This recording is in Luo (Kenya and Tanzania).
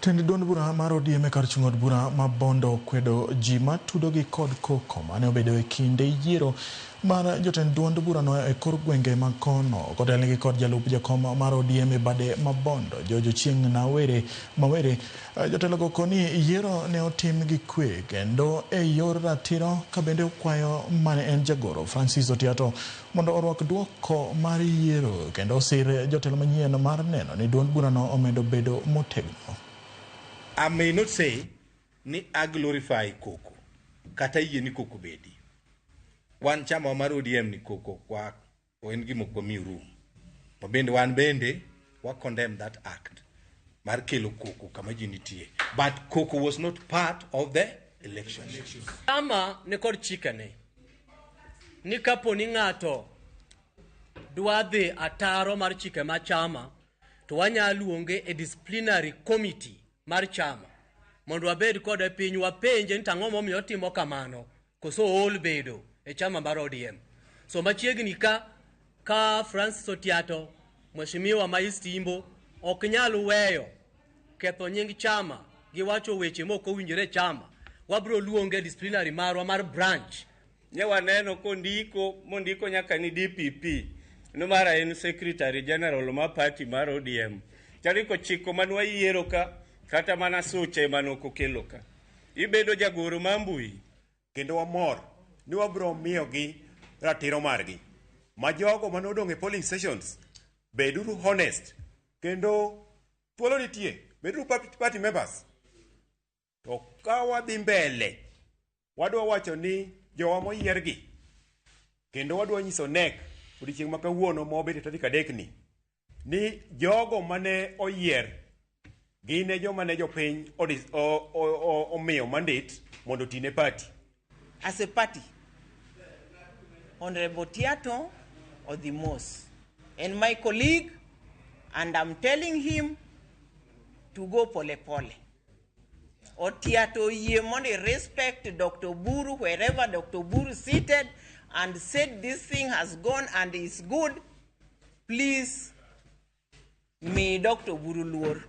Tend duond bura mar ODM kar chung'od bura ma Bondo kwedo ji matudogi kod koko mane obedo e kinde yiero mar jotend duond burano e kor gwenge mag kono kotelnegi kod jalup jakom mar ODM e bade ma Bondo chien mawere jotelogo koni yiero ne otim gi kwe kendo e yor ratiro ka bende okwayo mane en jagoro Francis Otiato mondo orwak duoko mar yiero kendo osir jotelo manyien mar neno ni duond burano omedo bedo motegno. I may not say ni I glorify koko kata yie ni koko bedi wan chama mar ODM ni koko kwa en gimo kwa mi room to bende wan bende wa condemn that act mar kelo koko kama ji nitie, but koko was not part of the election. Chama ne kod chikane ni kapo ni ng'ato dwa dhi ataro mar chike ma chama to wanyalo luonge e disciplinary committee mar chama mondo wabed kod piny wapenje ni tang'o momiyo timo kamano koso ol bedo e chama mar ODM. So machiegni ka Francis Otiato mheshimiwa Maistimbo ok nyal weyo ketho nying chama gi wacho weche moko winjore chama, wabro luonge disciplinary marwa mar branch. Ne waneno mondiko nyaka ni DPP no mara en secretary general ma party mar ODM tariko chiko manwa yiero kata mana suche manoko kelo ka ibedo jagoro mambui kendo wamor ni wabro miyogi ratiro margi ma jogo manodong e polling stations beduru honest kendo thuolo nitie beduru party members to ka wadhi mbele wadwa wacho ni jowa moyiergi kendo wadwa nyiso nek odiochieng' ma kawuono mobet tarik 3 ni jogo mane oyier gine joma ne jopiny omiyo mandate mondo tine party. As a party, Honorable Otiato or the most, and my colleague, and I'm telling him to go pole pole. Otiato ye money respect Dr. Buru wherever Dr. Buru seated and said this thing has gone and is good. Please, may Dr. Buru lure.